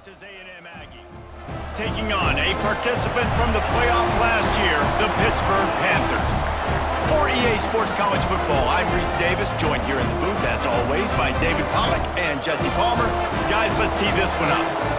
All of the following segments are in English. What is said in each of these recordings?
Texas A&M Aggies, taking on a participant from the playoff last year, the Pittsburgh Panthers. For EA Sports College Football, I'm Reese Davis, joined here in the booth, as always, by David Pollack and Jesse Palmer. Guys, let's tee this one up.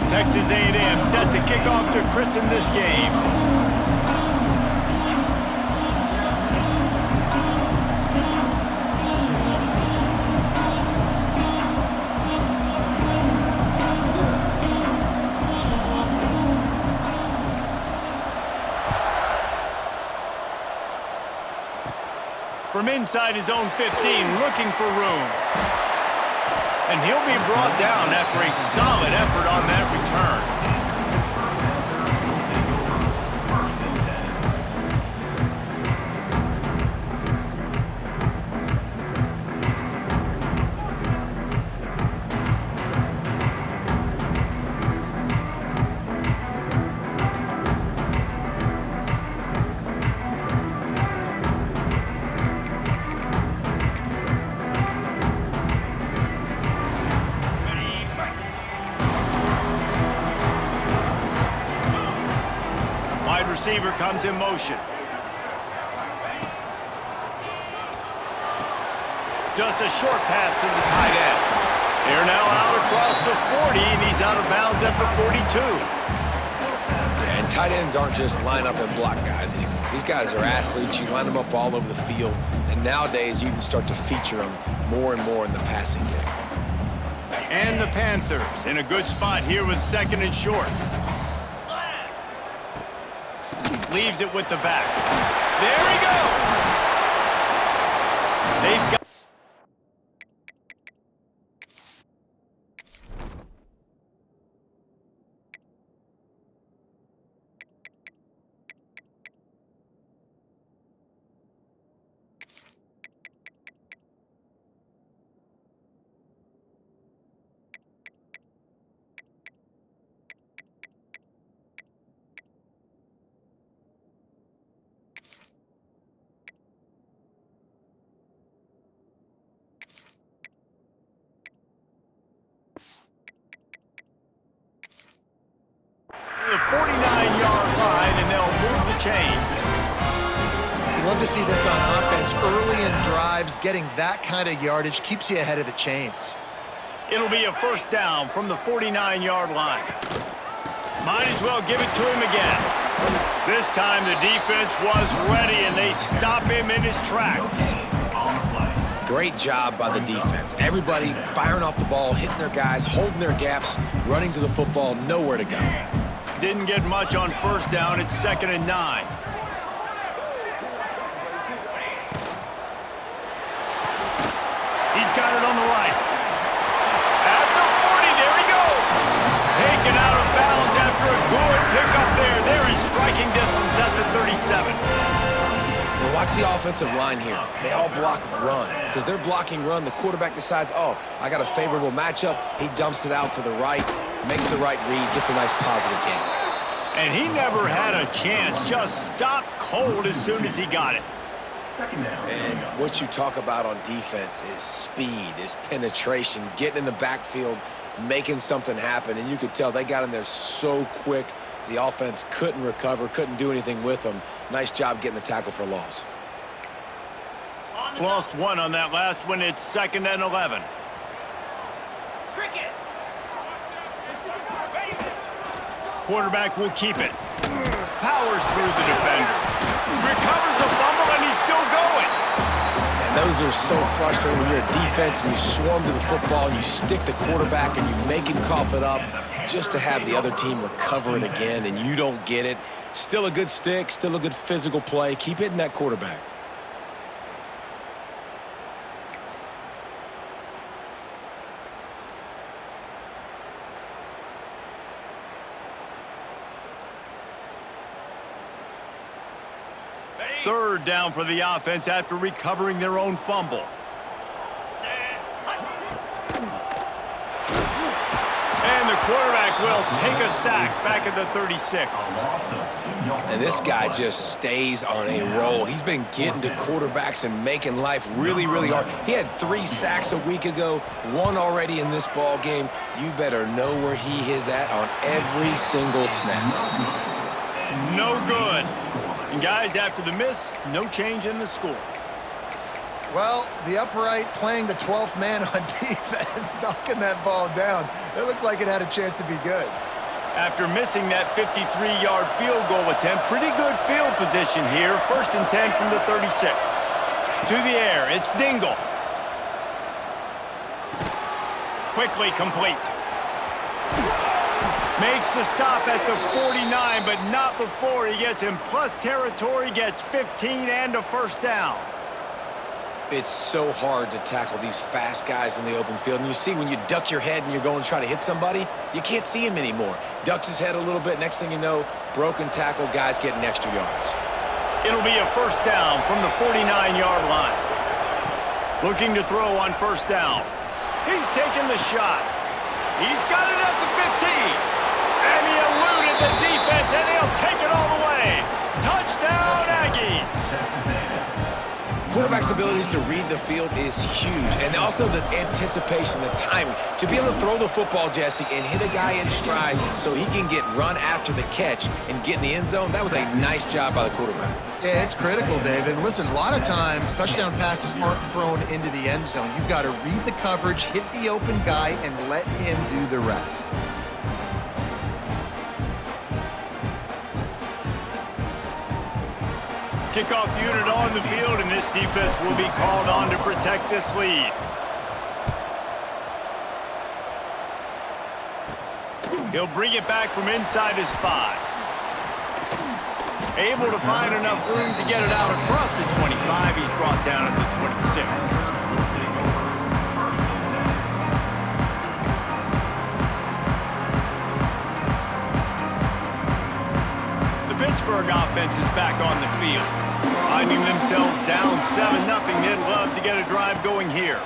Texas A&M set to kick off to christen this game. From inside his own 15, looking for room. And he'll be brought down after a solid effort on that return. Receiver comes in motion. Just a short pass to the tight end. They're now out across the 40, and he's out of bounds at the 42. Yeah, and tight ends aren't just line up and block guys anymore. These guys are athletes. You line them up all over the field, and nowadays you can start to feature them more and more in the passing game. And the Panthers in a good spot here with second and short. Leaves it with the back. There he goes. They've got the 49-yard line, and they'll move the chains. You love to see this on offense. Early in drives, getting that kind of yardage keeps you ahead of the chains. It'll be a first down from the 49-yard line. Might as well give it to him again. This time the defense was ready, and they stop him in his tracks. Great job by the defense. Everybody firing off the ball, hitting their guys, holding their gaps, running to the football, nowhere to go. Didn't get much on first down. It's 2nd and 9. He's got it on the right. At the 40, there he goes. Taken out of bounds after a good pickup there. They're in striking distance at the 37. And watch the offensive line here. They all block run. Because they're blocking run, the quarterback decides, oh, I got a favorable matchup. He dumps it out to the right, makes the right read, gets a nice positive gain. And he never had a chance. Just stopped cold as soon as he got it. And what you talk about on defense is speed, is penetration, getting in the backfield, making something happen. And you could tell they got in there so quick, the offense couldn't recover, couldn't do anything with them. Nice job getting the tackle for loss. Lost one on that last one. It's 2nd and 11. Quarterback will keep it. Powers through the defender. Recovers the fumble, and he's still going. And those are so frustrating when you're a defense and you swarm to the football, and you stick the quarterback, and you make him cough it up just to have the other team recover it again, and you don't get it. Still a good stick, still a good physical play. Keep hitting that quarterback. down for the offense after recovering their own fumble. And the quarterback will take a sack back at the 36. And this guy just stays on a roll. He's been getting to quarterbacks and making life really, really hard. He had 3 sacks a week ago, 1 already in this ball game. You better know where he is at on every single snap. No good. And guys, after the miss, no change in the score. Well, the upright playing the 12th man on defense, knocking that ball down. It looked like it had a chance to be good. After missing that 53-yard field goal attempt, pretty good field position here. 1st and 10 from the 36. To the air, it's Dingle. Quickly complete. Makes the stop at the 49, but not before he gets in plus territory, gets 15 and a 1st down. It's so hard to tackle these fast guys in the open field. And you see when you duck your head and you're going to try to hit somebody, you can't see him anymore. Ducks his head a little bit. Next thing you know, broken tackle, guys getting extra yards. It'll be a 1st down from the 49-yard line. Looking to throw on 1st down. He's taking the shot. He's got it at the 15. And he eluded the defense, and he'll take it all the way. Touchdown, Aggies. Quarterback's abilities to read the field is huge, and also the anticipation, the timing. To be able to throw the football, Jesse, and hit a guy in stride so he can get run after the catch and get in the end zone, that was a nice job by the quarterback. Yeah, it's critical, David. Listen, a lot of times touchdown passes aren't thrown into the end zone. You've got to read the coverage, hit the open guy, and let him do the rest. Kickoff unit on the field, and this defense will be called on to protect this lead. He'll bring it back from inside his 5. Able to find enough room to get it out across the 25. He's brought down at the 26. Pittsburgh offense is back on the field. Finding themselves down 7-0, they'd love to get a drive going here.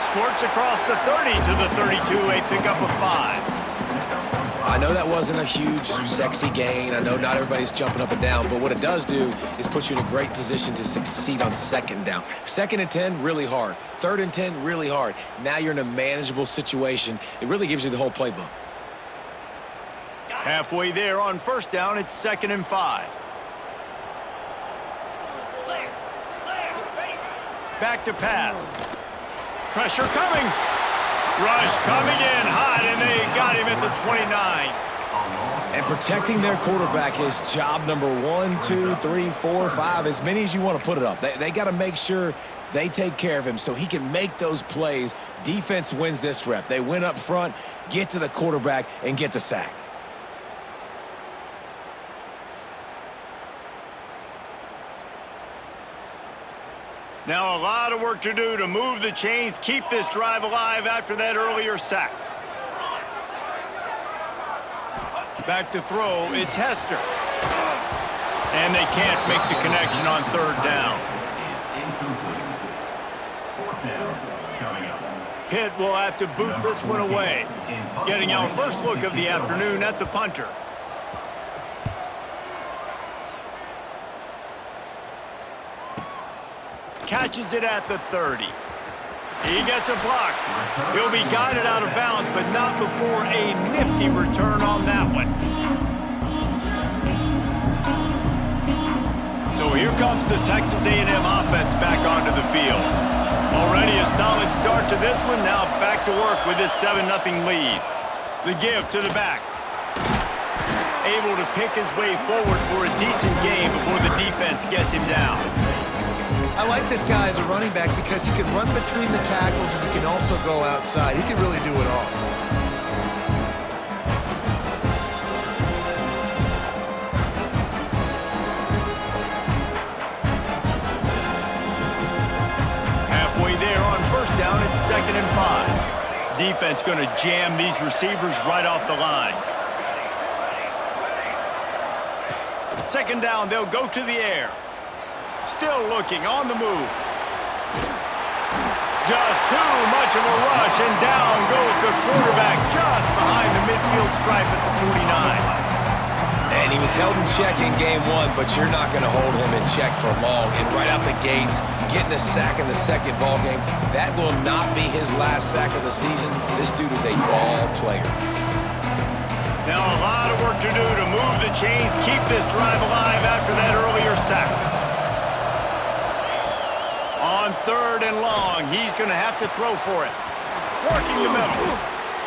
Squirts across the 30 to the 32, a pickup of 5. I know that wasn't a huge, sexy gain. I know not everybody's jumping up and down, but what it does do is put you in a great position to succeed on 2nd down. 2nd and 10, really hard. 3rd and 10, really hard. Now you're in a manageable situation. It really gives you the whole playbook. Halfway there on 1st down, it's 2nd and 5. Back to pass. Pressure coming. Rush coming in hot, and they got him at the 29. And protecting their quarterback is job number 1, 2, 3, 4, 5, as many as you want to put it up. They got to make sure they take care of him so he can make those plays. Defense wins this rep. They win up front, get to the quarterback, and get the sack. Now a lot of work to do to move the chains, keep this drive alive after that earlier sack. Back to throw, it's Hester. And they can't make the connection on 3rd down. Pitt will have to boot this one away. Getting our first look of the afternoon at the punter. Catches it at the 30. He gets a block. He'll be guided out of bounds, but not before a nifty return on that one. So here comes the Texas A&M offense back onto the field. Already a solid start to this one. Now back to work with this 7-0 lead. The give to the back. Able to pick his way forward for a decent game before the defense gets him down. I like this guy as a running back because he can run between the tackles and he can also go outside. He can really do it all. Halfway there on 1st down, it's 2nd and 5. Defense going to jam these receivers right off the line. Second down, they'll go to the air. Still looking, on the move. Just too much of a rush, and down goes the quarterback just behind the midfield stripe at the 49. And he was held in check in game one, but you're not going to hold him in check for long. And right out the gates, getting a sack in the second ball game, that will not be his last sack of the season. This dude is a ball player. Now a lot of work to do to move the chains, keep this drive alive after that earlier sack. On third and long, he's going to have to throw for it. Working the middle.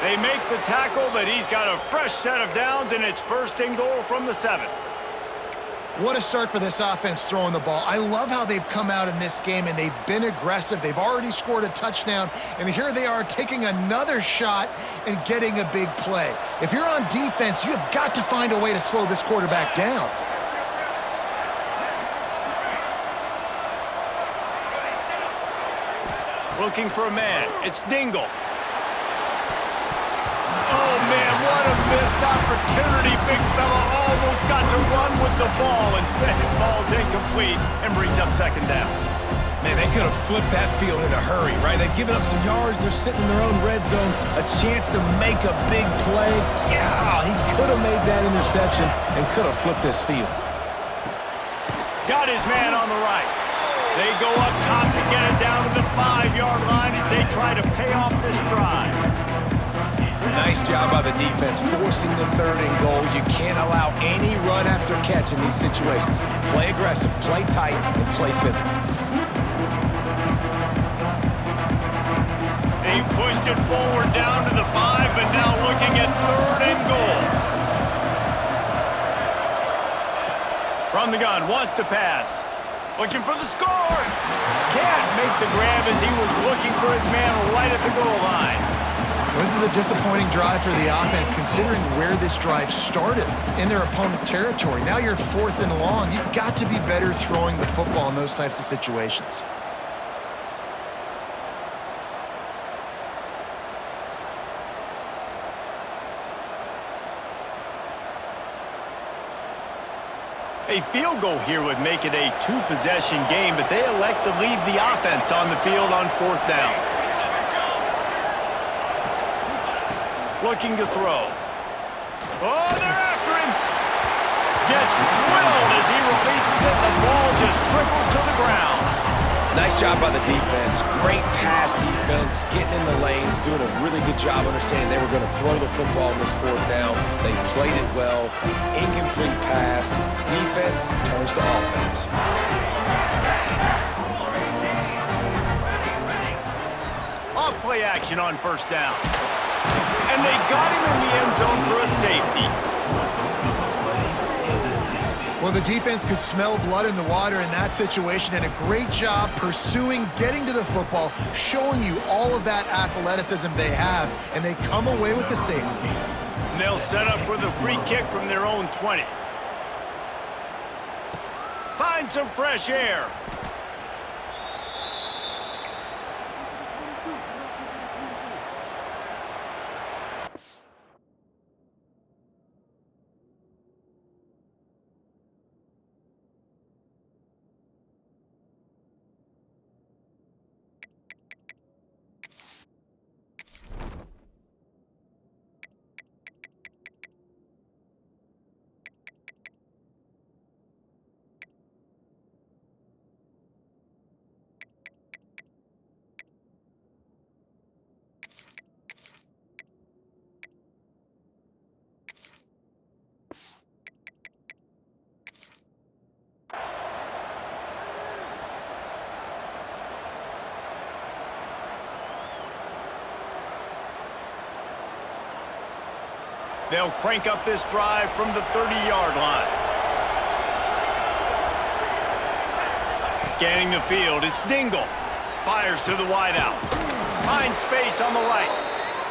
They make the tackle, but he's got a fresh set of downs, and it's first and goal from the 7. What a start for this offense throwing the ball. I love how they've come out in this game, and they've been aggressive. They've already scored a touchdown, and here they are taking another shot and getting a big play. If you're on defense, you have got to find a way to slow this quarterback down. Looking for a man. It's Dingle. Oh, man, what a missed opportunity. Big fella almost got to run with the ball. Instead, it falls incomplete and brings up second down. Man, they could have flipped that field in a hurry, right? They've given up some yards. They're sitting in their own red zone. A chance to make a big play. Yeah, he could have made that interception and could have flipped this field. Got his man on the right. They go up top to get it down to the 5-yard line as they try to pay off this drive. Nice job by the defense forcing the third and goal. You can't allow any run after catch in these situations. Play aggressive, play tight, and play physical. They've pushed it forward down to the 5, but now looking at third and goal. From the gun, wants to pass. Looking for the score. Can't make the grab as he was looking for his man right at the goal line. This is a disappointing drive for the offense, considering where this drive started in their opponent territory. Now you're 4th and long. You've got to be better throwing the football in those types of situations. A field goal here would make it a 2-possession game, but they elect to leave the offense on the field on 4th down. Looking to throw. Oh, they're after him. Gets drilled as he releases it. The ball just trickles to the ground. Nice job by the defense. Great pass defense, getting in the lanes, doing a really good job understanding they were going to throw the football in this 4th down. They played it well. Incomplete pass. Defense turns to offense. Off play action on 1st down. And they got him in the end zone for a safety. Well, the defense could smell blood in the water in that situation, and a great job pursuing, getting to the football, showing you all of that athleticism they have, and they come away with the safety. And they'll set up for the free kick from their own 20. Find some fresh air. They'll crank up this drive from the 30-yard line. Scanning the field, it's Dingle. Fires to the wideout. Finds space on the right.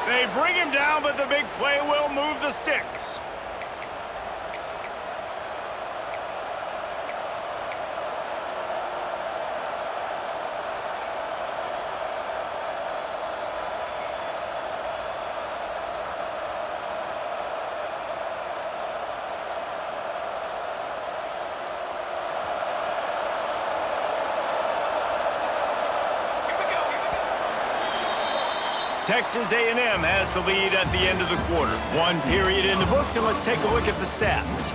They bring him down, but the big play will move the sticks. Texas A&M has the lead at the end of the quarter. One period in the books, and let's take a look at the stats.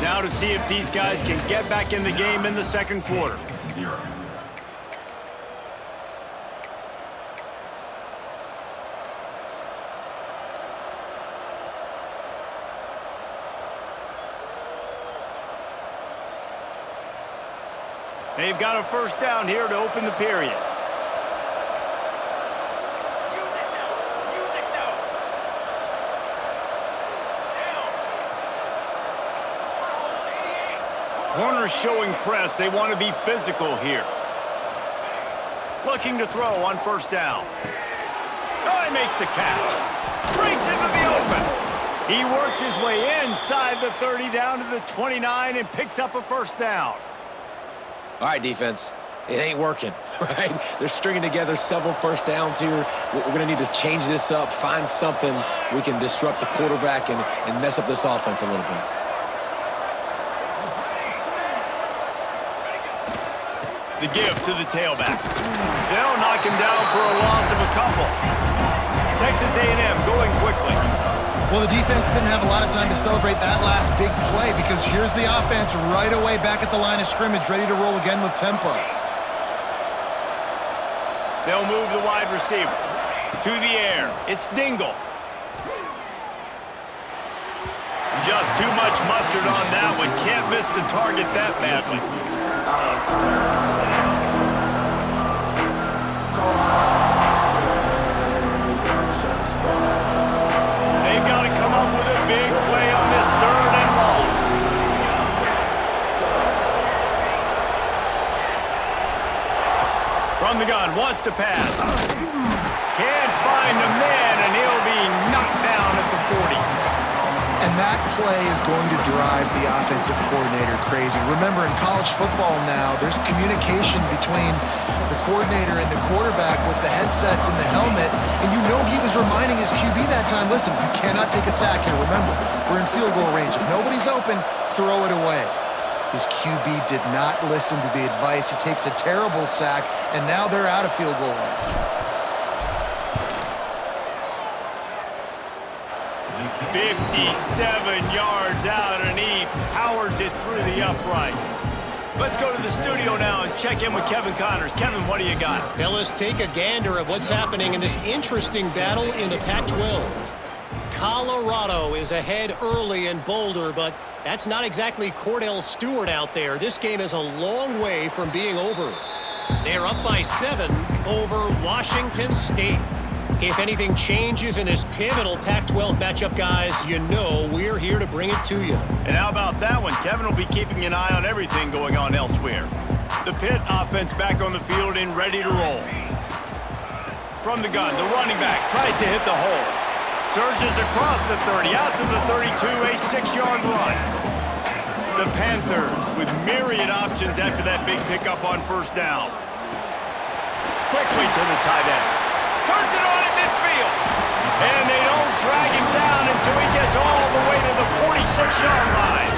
Now to see if these guys can get back in the game in the second quarter. They've got a first down here to open the period. Corners showing press. They want to be physical here. Looking to throw on first down. Oh, he makes the catch. Breaks into the open. He works his way inside the 30 down to the 29 and picks up a first down. All right, defense, it ain't working, right? They're stringing together several first downs here. We're going to need to change this up, find something we can disrupt the quarterback and mess up this offense a little bit. The give to the tailback. They'll knock him down for a loss of a couple. Texas A&M going quickly. Well, the defense didn't have a lot of time to celebrate that last big play because here's the offense right away back at the line of scrimmage, ready to roll again with tempo. They'll move the wide receiver to the air. It's Dingle. Just too much mustard on that one. Can't miss the target that badly. They've got to come up with a big play on this third and long. From the gun, wants to pass. Can't find a man, and he'll be knocked down at the 40. And that play is going to drive the offensive coordinator crazy. Remember, in college football now, there's communication between the coordinator and the quarterback with the headsets and the helmet, and you know he was reminding his QB that time, listen, you cannot take a sack here. Remember, we're in field goal range. If nobody's open, throw it away. His QB did not listen to the advice. He takes a terrible sack, and now they're out of field goal range. 57 yards out, and he powers it through the uprights. Let's go to the studio now and check in with Kevin Connors. Kevin, what do you got? Fellas, take a gander at what's happening in this interesting battle in the Pac-12. Colorado is ahead early in Boulder, but that's not exactly Cordell Stewart out there. This game is a long way from being over. They're up by 7 over Washington State. If anything changes in this pivotal Pac-12 matchup, guys, you know we're here to bring it to you. And how about that one? Kevin will be keeping an eye on everything going on elsewhere. The Pitt offense back on the field and ready to roll. From the gun, the running back tries to hit the hole. Surges across the 30, out to the 32, a 6-yard run. The Panthers with myriad options after that big pickup on first down. Quickly to the tight end. Turns it on at midfield. And they don't drag him down until he gets all the way to the 46-yard line.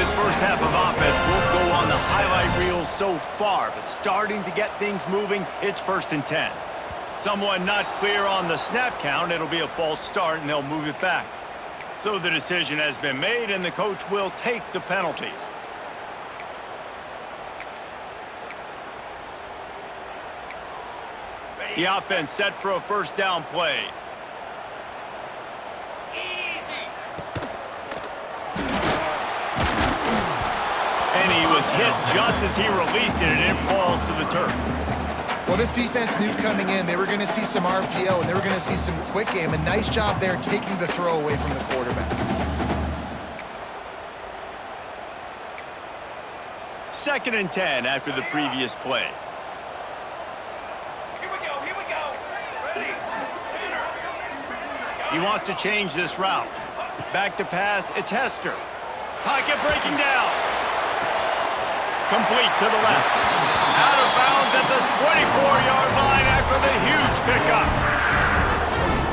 This first half of offense won't go on the highlight reel so far, but starting to get things moving, it's 1st and 10. Someone not clear on the snap count, it'll be a false start, and they'll move it back. So the decision has been made, and the coach will take the penalty. The offense set for a first down play. And he was hit just as he released it, and it falls to the turf. Well, this defense knew coming in they were going to see some RPO and they were going to see some quick game. A nice job there taking the throw away from the quarterback. 2nd and 10 after the previous play. He wants to change this route. Back to pass, it's Hester. Pocket breaking down. Complete to the left. Out of bounds at the 24-yard line after the huge pickup.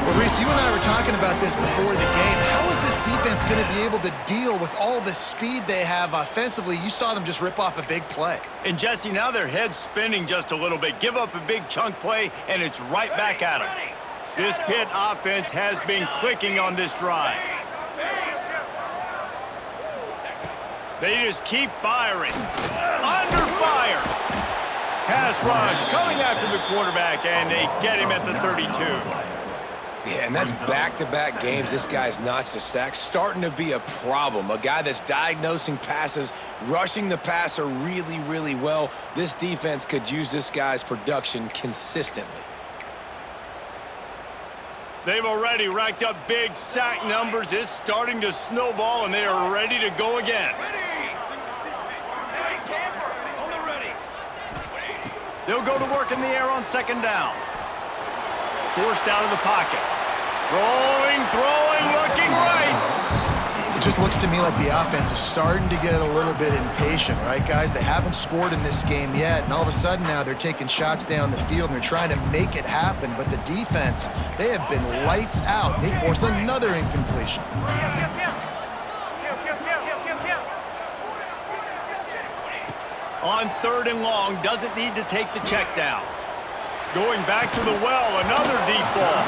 Well, Reese, you and I were talking about this before the game. How is this defense going to be able to deal with all the speed they have offensively? You saw them just rip off a big play. And Jesse, now their head's spinning just a little bit. Give up a big chunk play, and it's right back at them. This Pitt offense has been clicking on this drive. They just keep firing. Under fire. Pass rush coming after the quarterback, and they get him at the 32. Yeah, and that's back-to-back games this guy's notched a sack, starting to be a problem. A guy that's diagnosing passes, rushing the passer really, really well. This defense could use this guy's production consistently. They've already racked up big sack numbers. It's starting to snowball, and they are ready to go again. They'll go to work in the air on second down. Forced out of the pocket. Rolling, throwing, looking right. It just looks to me like the offense is starting to get a little bit impatient, right, guys? They haven't scored in this game yet, and all of a sudden now they're taking shots down the field and they're trying to make it happen. But the defense, they have been lights out. They force another incompletion. On third and long, doesn't need to take the check down. Going back to the well, another deep ball.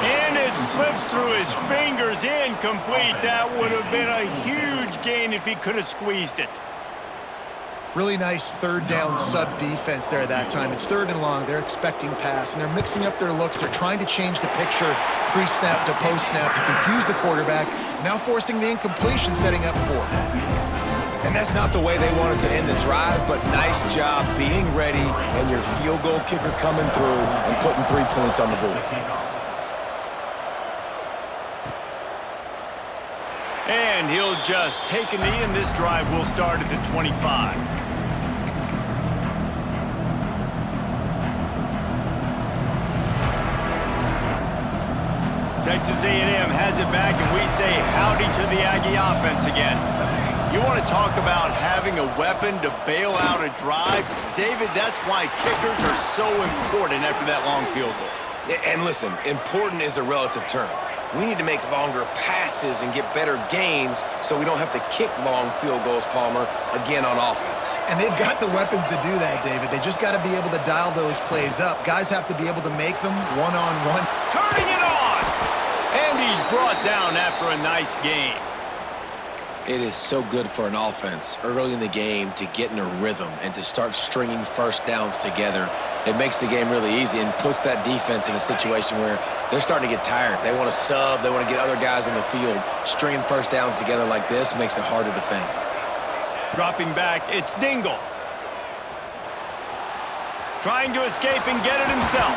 And it slips through his fingers, incomplete. That would have been a huge gain if he could have squeezed it. Really nice third down sub defense there that time. It's third and long. They're expecting pass, and they're mixing up their looks. They're trying to change the picture pre-snap to post-snap to confuse the quarterback, now forcing the incompletion, setting up fourth. And that's not the way they wanted to end the drive, but nice job being ready and your field goal kicker coming through and putting 3 points on the board. And he'll just take a knee, and this drive will start at the 25. Texas A&M has it back, and we say howdy to the Aggie offense again. You want to talk about having a weapon to bail out a drive? David, that's why kickers are so important after that long field goal. And listen, important is a relative term. We need to make longer passes and get better gains so we don't have to kick long field goals, Palmer, again on offense. And they've got the weapons to do that, David. They just got to be able to dial those plays up. Guys have to be able to make them one-on-one. Turning it on! And he's brought down after a nice game. It is so good for an offense early in the game to get in a rhythm and to start stringing first downs together. It makes the game really easy and puts that defense in a situation where they're starting to get tired. They want to sub. They want to get other guys in the field. Stringing first downs together like this makes it hard to defend. Dropping back, it's Dingle. Trying to escape and get it himself.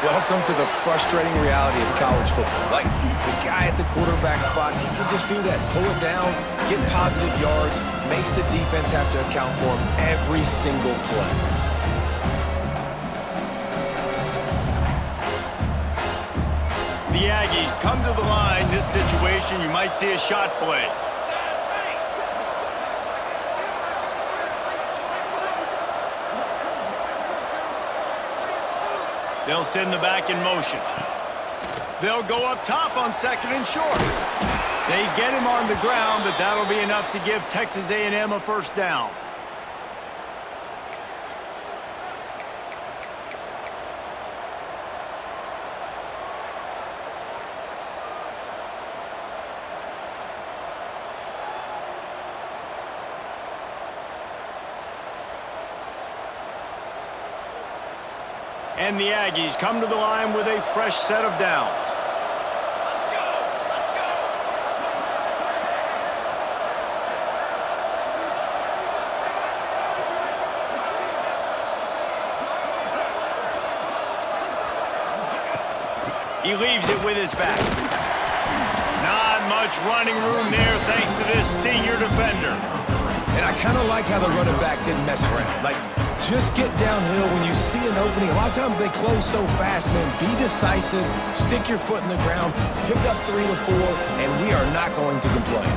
Welcome to the frustrating reality of college football. Like, the guy at the quarterback spot, he can just do that. Pull it down, get positive yards, makes the defense have to account for him every single play. The Aggies come to the line. This situation, you might see a shot play. They'll send the back in motion. They'll go up top on second and short. They get him on the ground, but that'll be enough to give Texas A&M a first down. And the Aggies come to the line with a fresh set of downs. He leaves it with his back. Not much running room there thanks to this senior defender. And I kind of like how the running back didn't mess around. Like, just get downhill when you see an opening. A lot of times they close so fast, man. Be decisive, stick your foot in the ground, pick up 3 to 4, and we are not going to complain.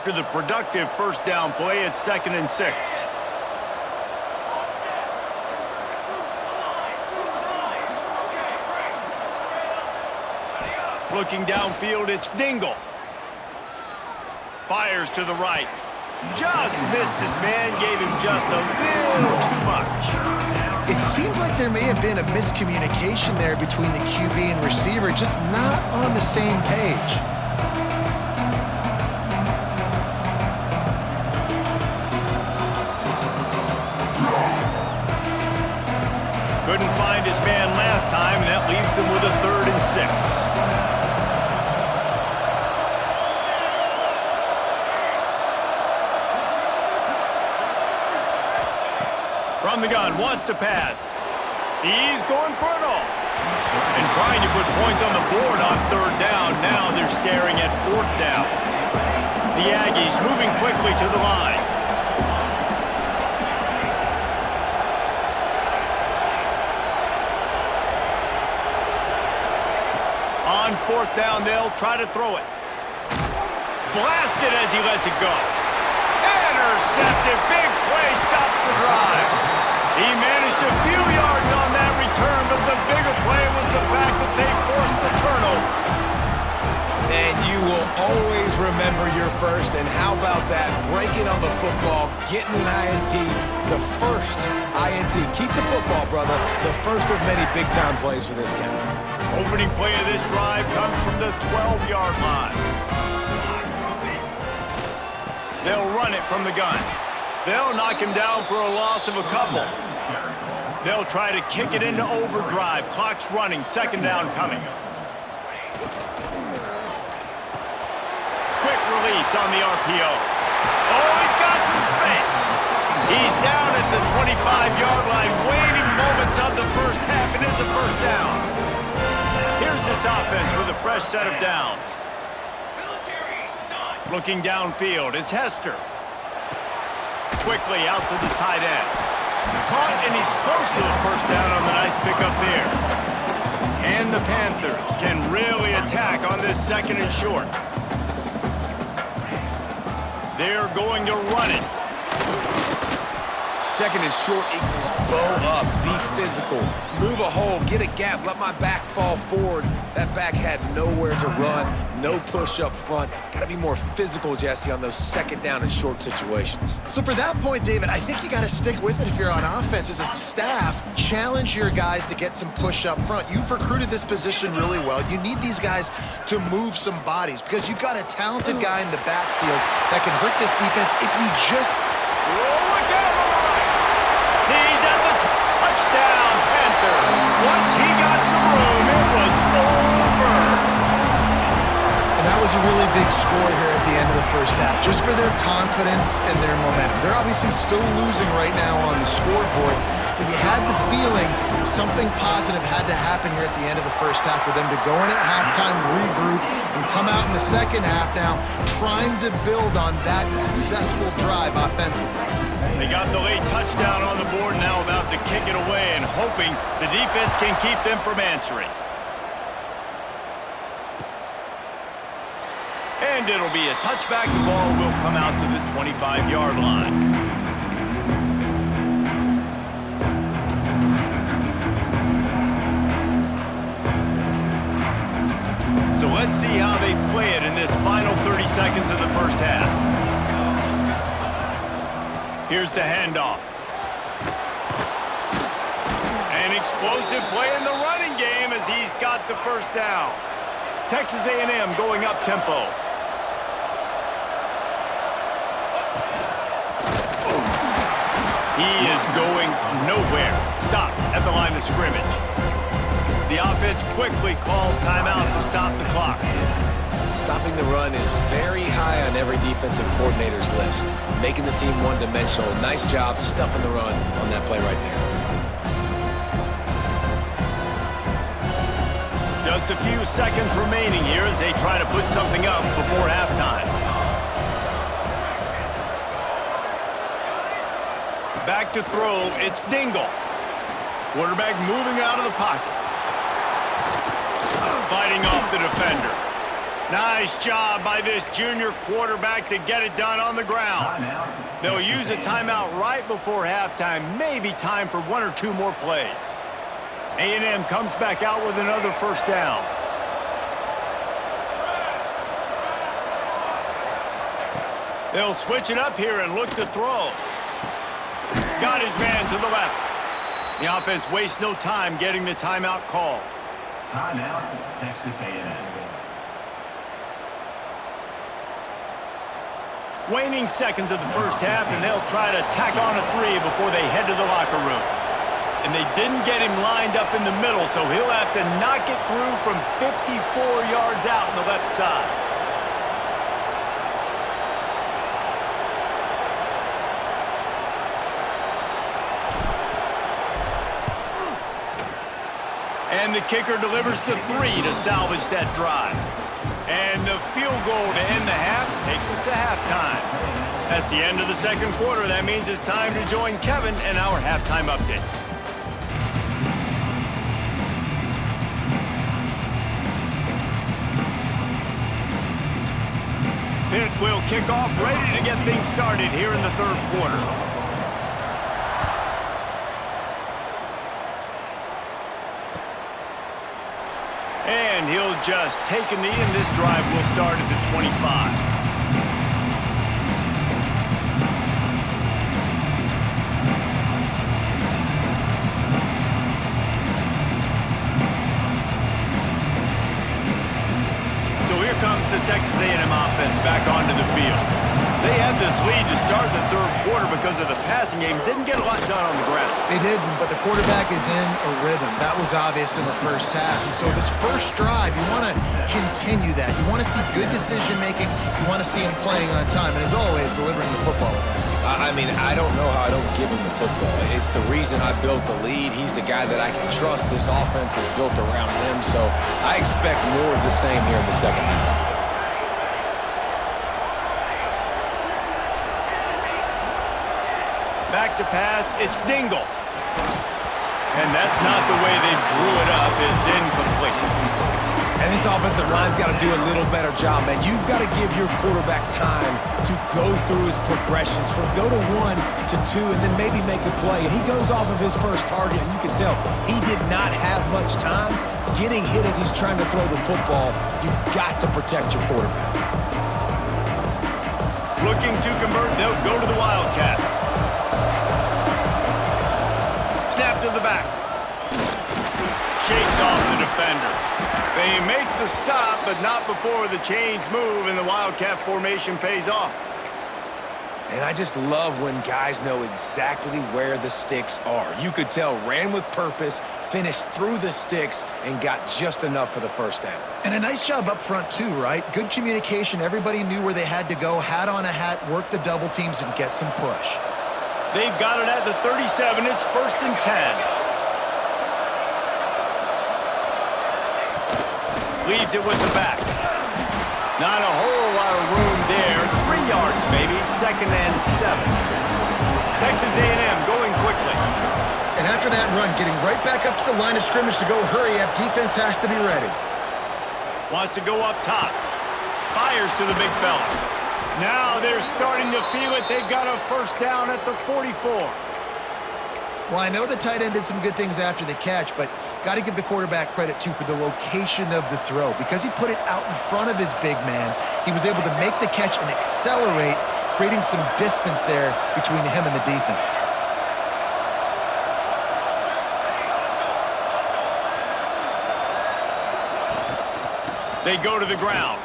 after the productive first down play at 2nd and 6. Looking downfield, it's Dingle. Fires to the right. Just missed his man, gave him just a little too much. It seemed like there may have been a miscommunication there between the QB and receiver, just not on the same page. Couldn't find his man last time, and that leaves him with a 3rd and 6. From the gun, wants to pass. He's going for it all. And trying to put points on the board on 3rd down. Now they're staring at 4th down. The Aggies moving quickly to the line. On 4th down, they'll try to throw it. Blasted as he lets it go. Intercepted. Big play, stops the drive. He managed a few yards on that return, but the bigger play was the fact that they forced the turnover. And you will always remember your first. And how about that? Breaking on the football, getting an INT, the first INT. Keep the football, brother. The first of many big-time plays for this guy. Opening play of this drive comes from the 12-yard line. They'll run it from the gun. They'll knock him down for a loss of a couple. They'll try to kick it into overdrive. Clock's running. 2nd down coming. Quick release on the RPO. Oh, he's got some space. He's down at the 25-yard line, waiting moments of the first half, and it's a 1st down. Here's this offense with a fresh set of downs. Looking downfield, it's Hester. Quickly out to the tight end. Caught, and he's close to a 1st down on the nice pickup there. And the Panthers can really attack on this 2nd and short. They're going to run it. 2nd and short equals bow up, be physical, move a hole, get a gap, let my back fall forward. That back had nowhere to run, no push up front. Got to be more physical, Jesse, on those 2nd down and short situations. So for that point, David, I think you got to stick with it if you're on offense. As a staff, challenge your guys to get some push up front. You've recruited this position really well. You need these guys to move some bodies because you've got a talented guy in the backfield that can hurt this defense if you just... Look out! He's at the touchdown, Panthers. Once he got some room, it was over. And that was a really big score here at the end of the first half, just for their confidence and their momentum. They're obviously still losing right now on the scoreboard, but you had the feeling something positive had to happen here at the end of the first half for them to go in at halftime, regroup, and come out in the 2nd half now trying to build on that successful drive offensively. They got the late touchdown on the board, now about to kick it away and hoping the defense can keep them from answering. And it'll be a touchback. The ball will come out to the 25-yard line. So let's see how they play it in this final 30 seconds of the first half. Here's the handoff. An explosive play in the running game as he's got the 1st down. Texas A&M going up tempo. He is going nowhere. Stop at the line of scrimmage. The offense quickly calls timeout to stop the clock. Stopping the run is very high on every defensive coordinator's list. Making the team one-dimensional. Nice job stuffing the run on that play right there. Just a few seconds remaining here as they try to put something up before halftime. Back to throw, it's Dingle. Quarterback moving out of the pocket. Fighting off the defender. Nice job by this junior quarterback to get it done on the ground. They'll use a timeout right before halftime, maybe time for 1 or 2 more plays. A&M comes back out with another first down. They'll switch it up here and look to throw. Got his man to the left. The offense wastes no time getting the timeout called. Timeout, Texas A&M. Waning seconds of the first half, and they'll try to tack on a 3 before they head to the locker room. And they didn't get him lined up in the middle, so he'll have to knock it through from 54 yards out on the left side. And the kicker delivers the 3 to salvage that drive. And the field goal to end the half takes us to halftime. That's the end of the second quarter. That means it's time to join Kevin and our halftime update. Pitt will kick off, ready to get things started here in the third quarter. And he'll just take a knee, and this drive will start at the 25. So here comes the Texas A&M offense back onto the field. They had this lead to start the third quarter because of the passing game. Didn't get a lot done on the ground. They didn't, but the quarterback is in a rhythm. That was obvious in the first half. And so this first drive, you want to continue that. You want to see good decision-making. You want to see him playing on time. And as always, delivering the football. I mean, I don't know how I don't give him the football. It's the reason I built the lead. He's the guy that I can trust. This offense is built around him. So I expect more of the same here in the second half. Back to pass, it's Dingle. And that's not the way they drew it up. It's incomplete. And this offensive line's got to do a little better job, man. You've got to give your quarterback time to go through his progressions from go to 1 to 2 and then maybe make a play. And he goes off of his first target, and you can tell he did not have much time getting hit as he's trying to throw the football. You've got to protect your quarterback. Looking to convert, they'll go to the Wildcat. Snap to the back. Shakes off the defender. They make the stop, but not before the chains move and the Wildcat formation pays off. And I just love when guys know exactly where the sticks are. You could tell ran with purpose, finished through the sticks, and got just enough for the first down. And a nice job up front too, right? Good communication. Everybody knew where they had to go. Hat on a hat, work the double teams, and get some push. They've got it at the 37. It's 1st and 10. Leaves it with the back. Not a whole lot of room there. 3 yards maybe. 2nd and 7. Texas A&M going quickly. And after that run, getting right back up to the line of scrimmage to go hurry up. Defense has to be ready. Wants to go up top. Fires to the big fella. Now they're starting to feel it. They've got a first down at the 44. Well, I know the tight end did some good things after the catch, but got to give the quarterback credit, too, for the location of the throw. Because he put it out in front of his big man, he was able to make the catch and accelerate, creating some distance there between him and the defense. They go to the ground.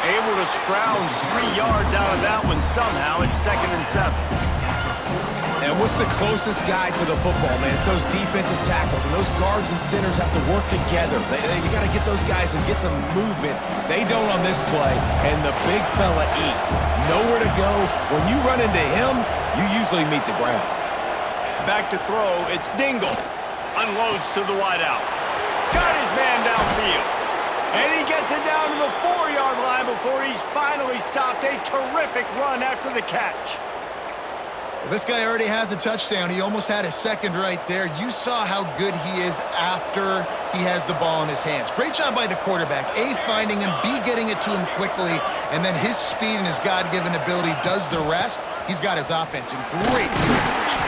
Able to scrounge 3 yards out of that one somehow. It's 2nd and 7. And what's the closest guy to the football, man? It's those defensive tackles, and those guards and centers have to work together. You got to get those guys and get some movement. They don't on this play, and the big fella eats. Nowhere to go. When you run into him, you usually meet the ground. Back to throw. It's Dingle. Unloads to the wideout. Got his man downfield. And he gets it down to the 4-yard line before he's finally stopped. A terrific run after the catch. This guy already has a touchdown. He almost had his second right there. You saw how good he is after he has the ball in his hands. Great job by the quarterback. A, finding him, B, getting it to him quickly, and then his speed and his God-given ability does the rest. He's got his offense in great field position.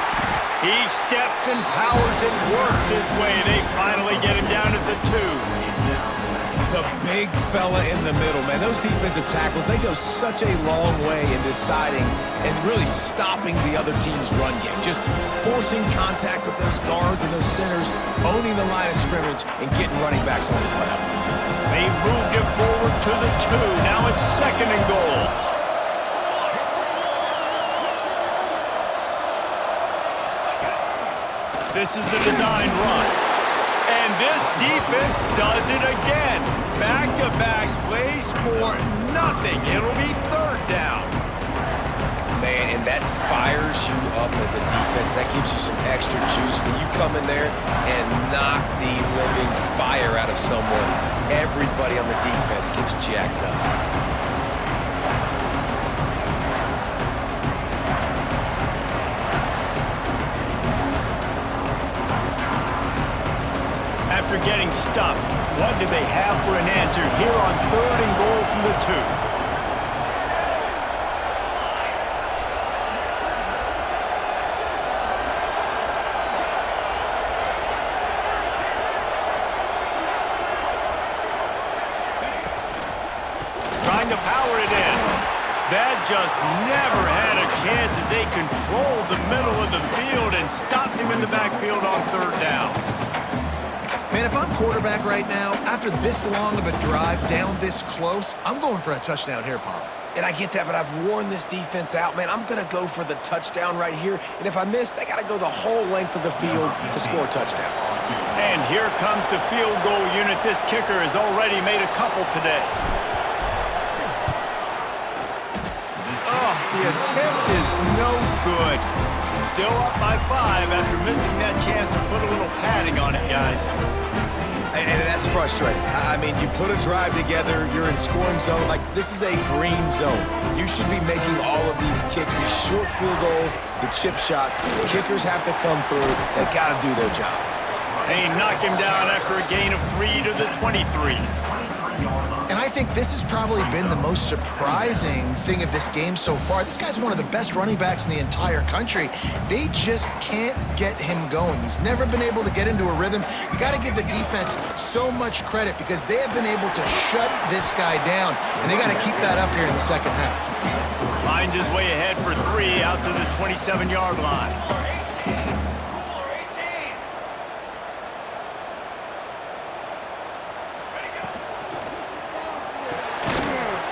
He steps and powers and works his way. They finally get him down at the 2. The big fella in the middle, man. Those defensive tackles, they go such a long way in deciding and really stopping the other team's run game. Just forcing contact with those guards and those centers, owning the line of scrimmage, and getting running backs on the ground. They moved him forward to the 2. Now it's 2nd and goal. This is a design run. And this defense does it again. Back-to-back plays for nothing. It'll be 3rd down. Man, and that fires you up as a defense. That gives you some extra juice when you come in there and knock the living fire out of someone. Everybody on the defense gets jacked up. After getting stuffed, what do they have for an answer here on 3rd and goal from the 2? Trying to power it in. That just never had a chance as they controlled the middle of the field and stopped him in the backfield on 3rd down. Man, if I'm quarterback right now, after this long of a drive down this close, I'm going for a touchdown here, Paul. And I get that, but I've worn this defense out, man. I'm going to go for the touchdown right here. And if I miss, they got to go the whole length of the field to score a touchdown. And here comes the field goal unit. This kicker has already made a couple today. Oh, the attempt is no good. Still up by 5 after missing that chance to put a little padding on it, guys. And that's frustrating. I mean, you put a drive together, you're in scoring zone. Like, this is a green zone. You should be making all of these kicks, these short field goals, the chip shots. Kickers have to come through. They got to do their job. They knock him down after a gain of 3 to the 23. And I think this has probably been the most surprising thing of this game so far. This guy's one of the best running backs in the entire country. They just can't get him going. He's never been able to get into a rhythm. You got to give the defense so much credit because they have been able to shut this guy down, and they got to keep that up here in the second half. Finds his way ahead for 3 out to the 27-yard line.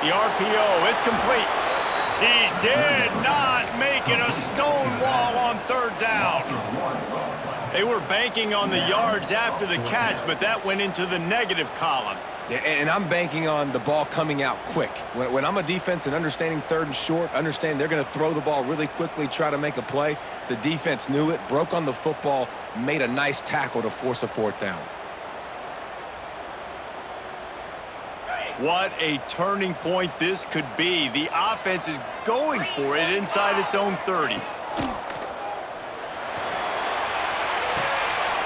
The RPO, it's complete. He did not make it a stone wall on 3rd down. They were banking on the yards after the catch, but that went into the negative column. And I'm banking on the ball coming out quick. When I'm a defense and understanding 3rd and short, understand they're going to throw the ball really quickly, try to make a play. The defense knew it, broke on the football, made a nice tackle to force a 4th down. What a turning point this could be. The offense is going for it inside its own 30.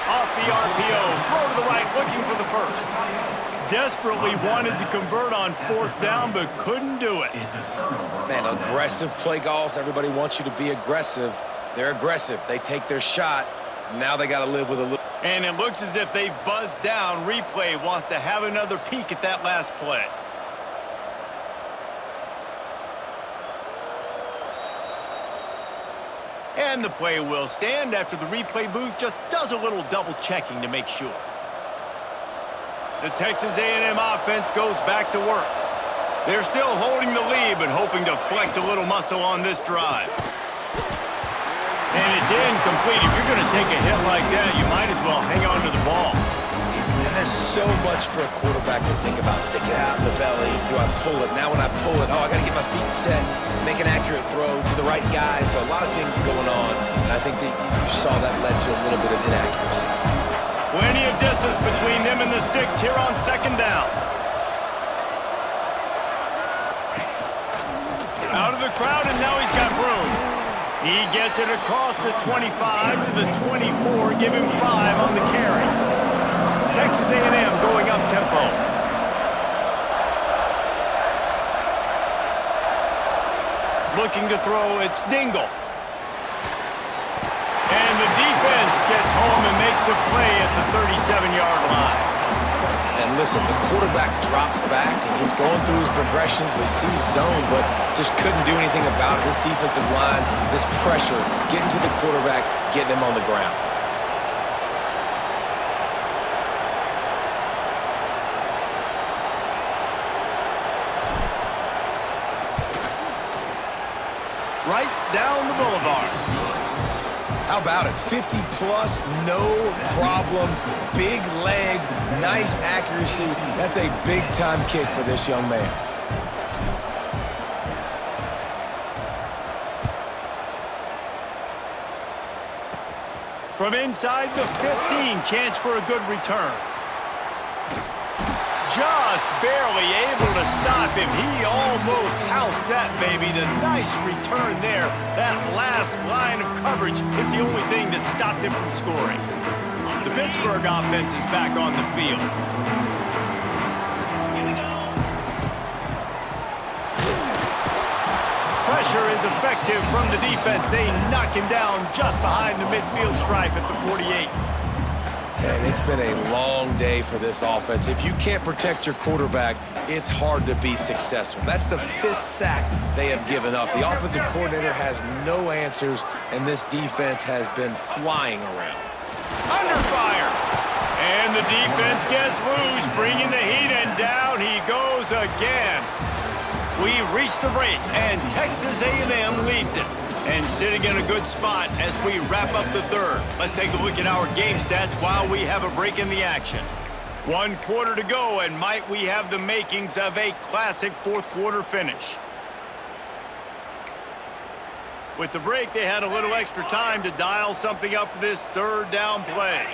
Off the RPO, throw to the right, looking for the first. Desperately wanted to convert on 4th down, but couldn't do it. Man, aggressive play calls. Everybody wants you to be aggressive. They're aggressive. They take their shot. Now they got to live with a little. And it looks as if they've buzzed down. Replay wants to have another peek at that last play. And the play will stand after the replay booth just does a little double checking to make sure. The Texas A&M offense goes back to work. They're still holding the lead, but hoping to flex a little muscle on this drive. And it's incomplete. If you're going to take a hit like that, you might as well hang on to the ball. And there's so much for a quarterback to think about. Stick it out in the belly. Do I pull it? Now when I pull it, I got to get my feet set, make an accurate throw to the right guy. So a lot of things going on. And I think that you saw that led to a little bit of inaccuracy. Plenty of distance between them and the sticks here on 2nd down. Out of the crowd, and now he's got room. He gets it across the 25 to the 24, give him 5 on the carry. Texas A&M going up tempo. Looking to throw, it's Dingle. And the defense gets home and makes a play at the 37-yard line. And listen, the quarterback drops back, and he's going through his progressions. We see zone, but just couldn't do anything about it. This defensive line, this pressure, getting to the quarterback, getting him on the ground. Right down the boulevard. How about it? 50-plus, no problem. Big leg, nice accuracy. That's a big-time kick for this young man. From inside the 15, chance for a good return. Just barely able to stop him. He almost housed that baby. The nice return there. That last line of coverage is the only thing that stopped him from scoring. The Pittsburgh offense is back on the field. Pressure is effective from the defense. They knock him down just behind the midfield stripe at the 48. And it's been a long day for this offense. If you can't protect your quarterback, it's hard to be successful. That's the 5th sack they have given up. The offensive coordinator has no answers, and this defense has been flying around. Under fire. And the defense gets loose, bringing the heat, and down he goes again. We reach the break, and Texas A&M leads it. And sitting in a good spot as we wrap up the third. Let's take a look at our game stats while we have a break in the action. 1 quarter to go, and might we have the makings of a classic fourth quarter finish. With the break, they had a little extra time to dial something up for this third down play.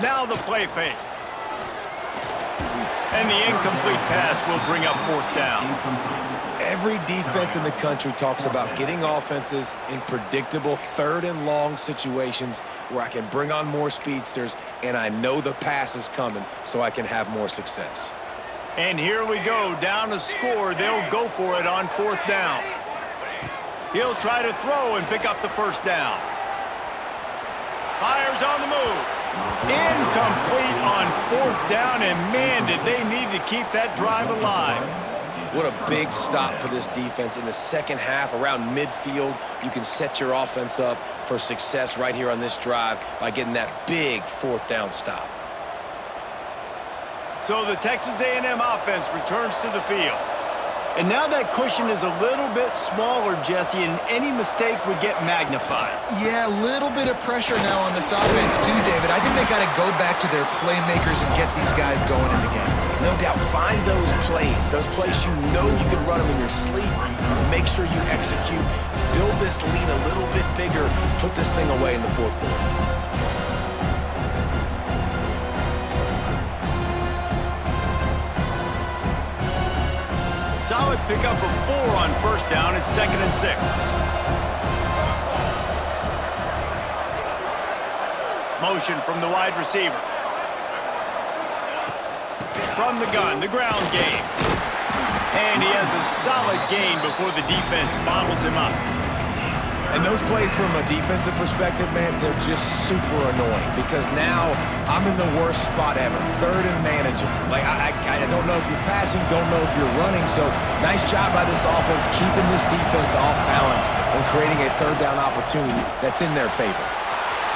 Now the play fake. And the incomplete pass will bring up 4th down. Every defense in the country talks about getting offenses in predictable 3rd and long situations where I can bring on more speedsters and I know the pass is coming so I can have more success. And here we go, down to score. They'll go for it on 4th down. He'll try to throw and pick up the 1st down. Fires on the move. Incomplete on 4th down, and man, did they need to keep that drive alive. What a big stop for this defense. In the second half, around midfield, you can set your offense up for success right here on this drive by getting that big 4th down stop. So the Texas A&M offense returns to the field. And now that cushion is a little bit smaller, Jesse, and any mistake would get magnified. Yeah, a little bit of pressure now on this offense too, David. I think they got to go back to their playmakers and get these guys going in the game. No doubt, find those plays you know you can run them in your sleep. Make sure you execute. Build this lead a little bit bigger. Put this thing away in the 4th quarter. Solid pickup of 4 on 1st down. It's 2nd and 6. Motion from the wide receiver. From the gun, the ground game. And he has a solid gain before the defense bottles him up. And those plays from a defensive perspective, man, they're just super annoying because now I'm in the worst spot ever. 3rd and manageable. Like, I don't know if you're passing, don't know if you're running. So nice job by this offense keeping this defense off balance and creating a 3rd down opportunity that's in their favor.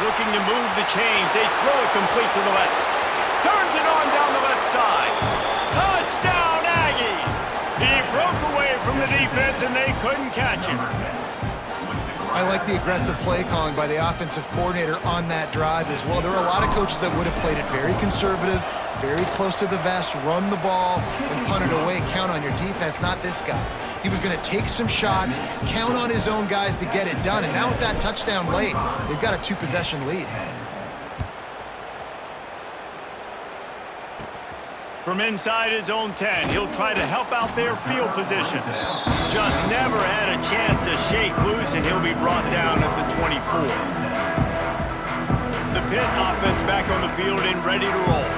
Looking to move the chains. They throw it complete to the left. Turns it on down the left side. Touchdown, Aggies! He broke away from the defense and they couldn't catch him. I like the aggressive play calling by the offensive coordinator on that drive as well. There are a lot of coaches that would have played it very conservative, very close to the vest, run the ball, and punt it away, count on your defense. Not this guy. He was going to take some shots, count on his own guys to get it done. And now with that touchdown late, they've got a 2-possession lead. From inside his own 10, he'll try to help out their field position. Just never had a chance to shake loose, and he'll be brought down at the 24. The Pitt offense back on the field and ready to roll.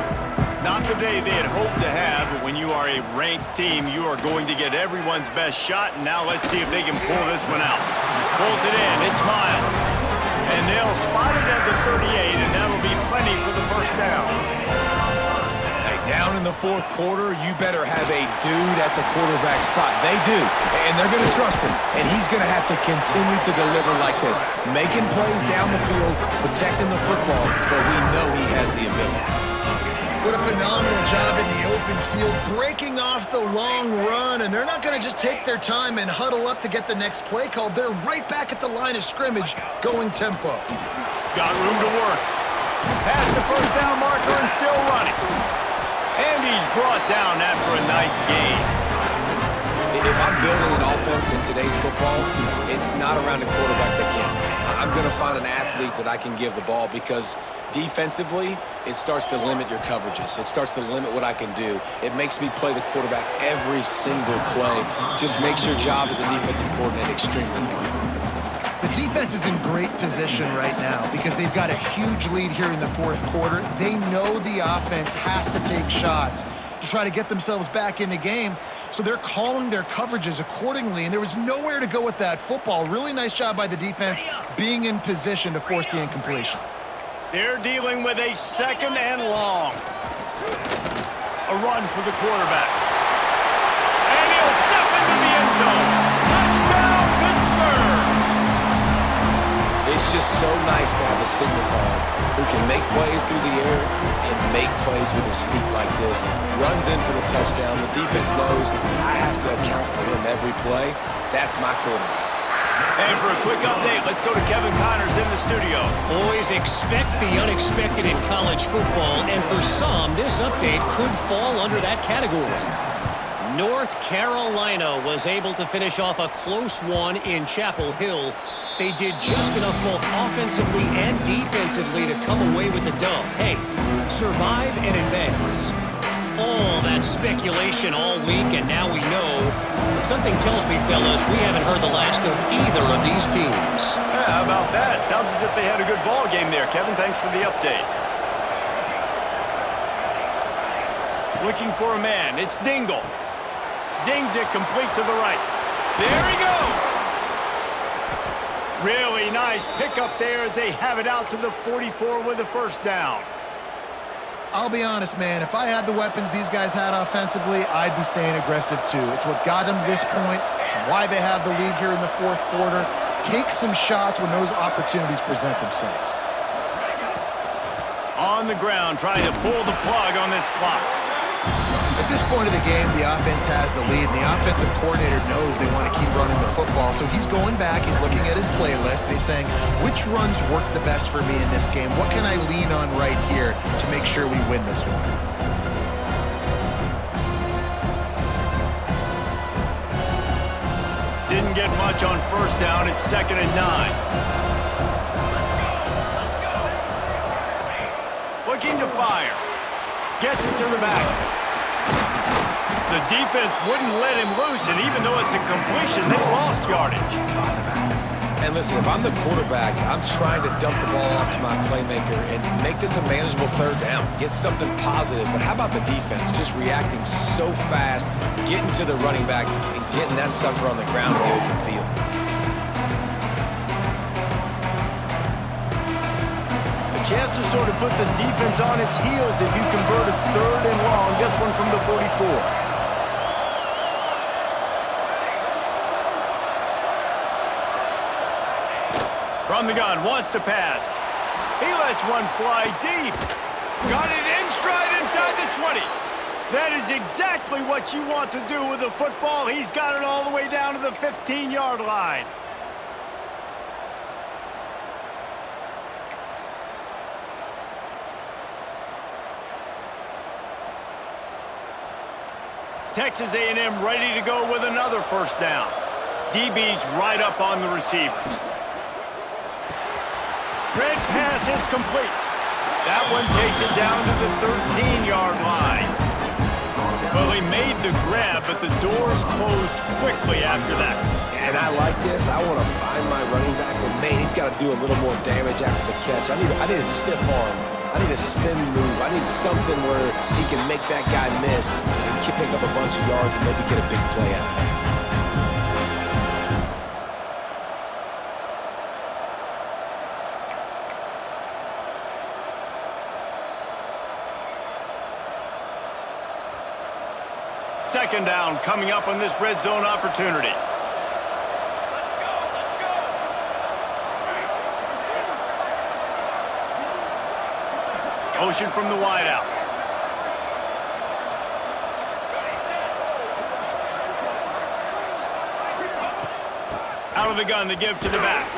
Not the day they had hoped to have, but when you are a ranked team, you are going to get everyone's best shot, and now let's see if they can pull this one out. Pulls it in, it's Miles. And they'll spot it at the 38, and that'll be plenty for the first down. Hey, down in the fourth quarter, you better have a dude at the quarterback spot. They do, and they're going to trust him, and he's going to have to continue to deliver like this, making plays down the field, protecting the football, but we know he has the ability. What a phenomenal job in the open field, breaking off the long run, and they're not going to just take their time and huddle up to get the next play called. They're right back at the line of scrimmage, going tempo. Got room to work. Past the first down marker and still running. And he's brought down after a nice gain. If I'm building an offense in today's football, it's not around a quarterback that can. I'm going to find an athlete that I can give the ball because defensively, it starts to limit your coverages. It starts to limit what I can do. It makes me play the quarterback every single play. Just makes your job as a defensive coordinator extremely hard. The defense is in great position right now because they've got a huge lead here in the fourth quarter. They know the offense has to take shots to try to get themselves back in the game. So they're calling their coverages accordingly, and there was nowhere to go with that football. Really nice job by the defense being in position to force the incompletion. They're dealing with a second and long. A run for the quarterback. And he'll step into the end zone. Touchdown, Pittsburgh! It's just so nice to have a signal call who can make plays through the air and make plays with his feet like this. Runs in for the touchdown. The defense knows I have to account for him every play. That's my quarterback. And for a quick update, let's go to Kevin Connors in the studio. Always expect the unexpected in college football, and for some, this update could fall under that category. North Carolina was able to finish off a close one in Chapel Hill. They did just enough both offensively and defensively to come away with the dub. Hey, survive and advance. All that speculation all week, and now we know. But something tells me, fellas, we haven't heard the last of either of these teams. Yeah, how about that? Sounds as if they had a good ball game there. Kevin, thanks for the update. Looking for a man. It's Dingle. Zings it complete to the right. There he goes. Really nice pickup there as they have it out to the 44 with a first down. I'll be honest, man, if I had the weapons these guys had offensively, I'd be staying aggressive too. It's what got them to this point. It's why they have the lead here in the fourth quarter. Take some shots when those opportunities present themselves. On the ground, trying to pull the plug on this clock. At this point of the game, the offense has the lead, and the offensive coordinator knows they want to keep running the football. So he's going back, he's looking at his playlist, and he's saying, which runs work the best for me in this game? What can I lean on right here to make sure we win this one? Didn't get much on first down. It's 2nd and 9. Looking to fire. Gets it to the back. The defense wouldn't let him loose, and even though it's a completion, they lost yardage. And listen, if I'm the quarterback, I'm trying to dump the ball off to my playmaker and make this a manageable third down. Get something positive. But how about the defense just reacting so fast, getting to the running back, and getting that sucker on the ground in the open field? A chance to sort of put the defense on its heels if you convert a 3rd and long. This one from the 44. From the gun, wants to pass. He lets one fly deep. Got it in stride inside the 20. That is exactly what you want to do with the football. He's got it all the way down to the 15-yard line. Texas A&M ready to go with another first down. DB's right up on the receivers. Red pass hits complete. That one takes it down to the 13-yard line. Well, he made the grab, but the doors closed quickly after that. And I like this. I want to find my running back, but man, he's got to do a little more damage after the catch. I need a stiff arm. I need a spin move. I need something where he can make that guy miss and pick up a bunch of yards and maybe get a big play out of it. Second down coming up on this red zone opportunity. Motion from the wideout. Out of the gun to give to the back.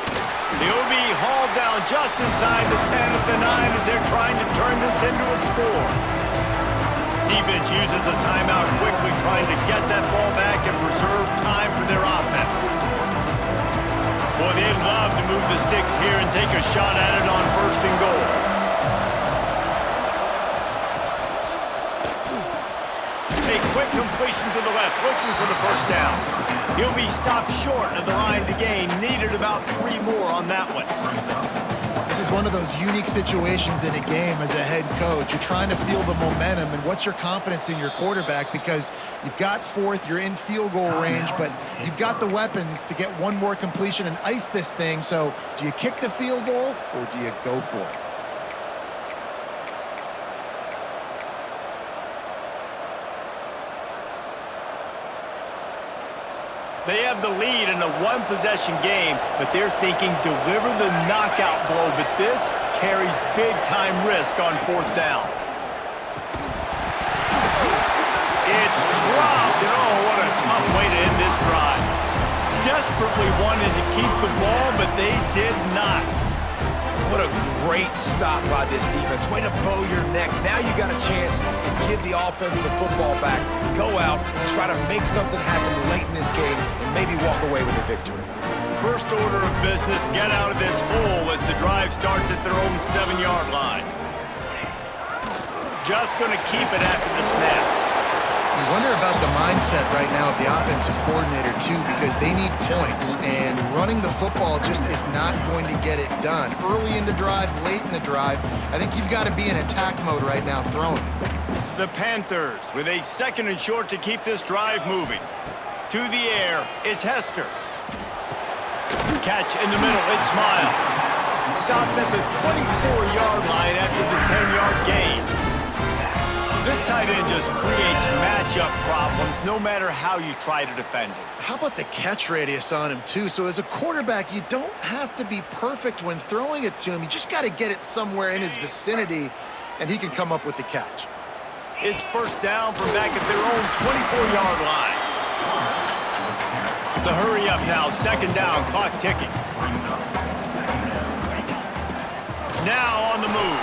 The OB hauled down just inside the 10 of the 9 as they're trying to turn this into a score. Defense uses a timeout quickly, trying to get that ball back and preserve time for their offense. Boy, they'd love to move the sticks here and take a shot at it on 1st and goal. A quick completion to the left, looking for the 1st down. He'll be stopped short of the line to gain. Needed about 3 more on that one. This is one of those unique situations in a game as a head coach. You're trying to feel the momentum, and what's your confidence in your quarterback? Because you've got 4th, you're in field goal range, but you've got the weapons to get one more completion and ice this thing. So do you kick the field goal or do you go for it? They have the lead in a one-possession game, but they're thinking deliver the knockout blow, but this carries big-time risk on 4th down. It's dropped, and oh, what a tough way to end this drive. Desperately wanted to keep the ball, but they did not. What a great stop by this defense. Way to bow your neck. Now you got a chance to give the offense the football back, go out, try to make something happen late in this game, and maybe walk away with a victory. First order of business, get out of this hole as the drive starts at their own 7-yard line. Just going to keep it after the snap. You wonder about the mindset right now of the offensive coordinator, too, because they need points, and running the football just is not going to get it done. Early in the drive, late in the drive, I think you've got to be in attack mode right now throwing. The Panthers with a 2nd and short to keep this drive moving. To the air, it's Hester. Catch in the middle, it's Miles. Stopped at the 24-yard line after the 10-yard gain. This tight end just creates matchup problems no matter how you try to defend him. How about the catch radius on him, too? So as a quarterback, you don't have to be perfect when throwing it to him. You just got to get it somewhere in his vicinity, and he can come up with the catch. It's 1st down from back at their own 24-yard line. The hurry up now, 2nd down, clock ticking. Now on the move.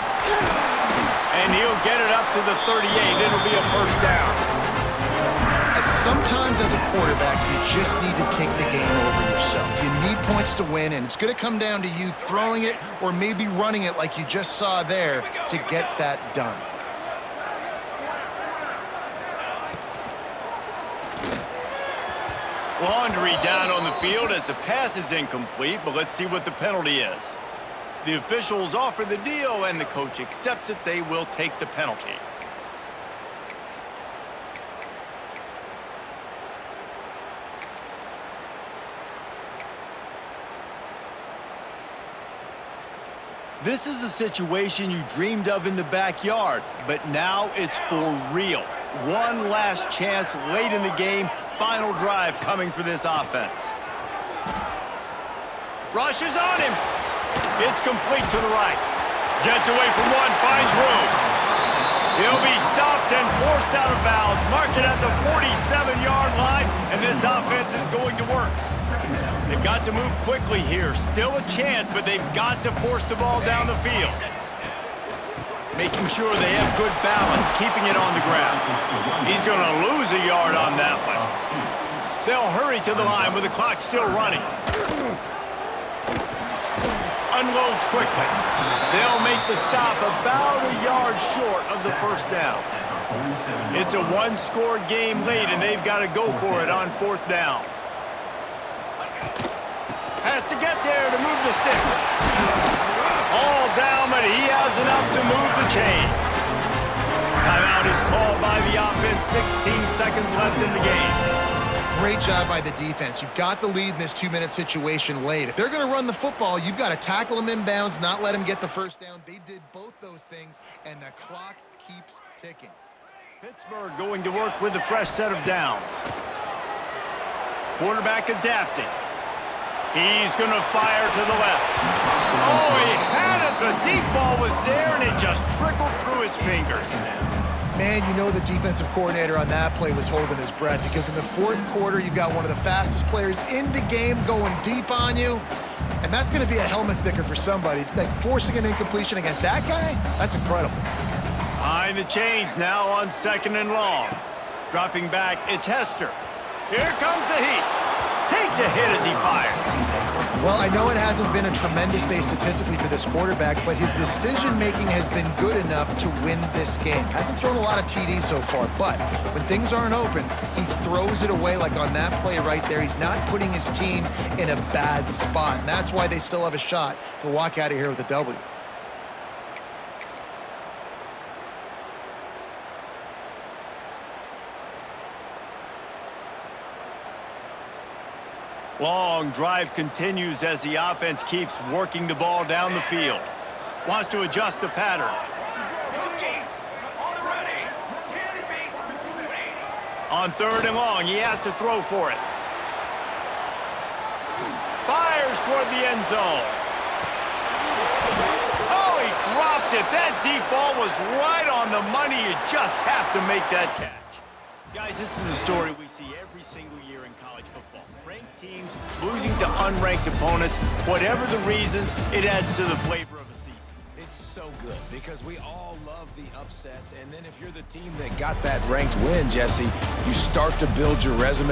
And he'll get it up to the 38. It'll be a 1st down. Sometimes as a quarterback, you just need to take the game over yourself. You need points to win, and it's going to come down to you throwing it or maybe running it like you just saw there to get that done. Laundry down on the field as the pass is incomplete, but let's see what the penalty is. The officials offer the deal, and the coach accepts it. They will take the penalty. This is a situation you dreamed of in the backyard, but now it's for real. One last chance late in the game. Final drive coming for this offense. Rushes on him. It's complete to the right. Gets away from one, finds room. He'll be stopped and forced out of bounds. Mark it at the 47-yard line, and this offense is going to work. They've got to move quickly here. Still a chance, but they've got to force the ball down the field. Making sure they have good balance, keeping it on the ground. He's going to lose a yard on that one. They'll hurry to the line with the clock still running. Unloads quickly. They'll make the stop about a yard short of the 1st down. It's a one-score game late, and they've got to go for it on 4th down. Has to get there to move the sticks. All down, but he has enough to move the chains. Timeout is called by the offense. 16 seconds left in the game. Great job by the defense. You've got the lead in this 2-minute situation late. If they're going to run the football, you've got to tackle them inbounds, not let them get the first down. They did both those things, and the clock keeps ticking. Pittsburgh going to work with a fresh set of downs. Quarterback adapting. He's going to fire to the left. Oh, he had it. The deep ball was there, and it just trickled through his fingers. Man, you know the defensive coordinator on that play was holding his breath, because in the 4th quarter, you've got one of the fastest players in the game going deep on you, and that's going to be a helmet sticker for somebody. Like, forcing an incompletion against that guy, that's incredible. Behind the chains now on 2nd and long. Dropping back, it's Hester. Here comes the heat. Takes a hit as he fires. Well, I know it hasn't been a tremendous day statistically for this quarterback, but his decision-making has been good enough to win this game. Hasn't thrown a lot of TDs so far, but when things aren't open, he throws it away like on that play right there. He's not putting his team in a bad spot, and that's why they still have a shot to walk out of here with a W. Long drive continues as the offense keeps working the ball down the field. Wants to adjust the pattern. On 3rd and long, he has to throw for it. Fires toward the end zone. Oh, he dropped it. That deep ball was right on the money. You just have to make that catch. Guys, this is a story we see every single year in college football. Ranked teams losing to unranked opponents. Whatever the reasons, it adds to the flavor of a season. It's so good because we all love the upsets, and then if you're the team that got that ranked win, Jesse, you start to build your resume.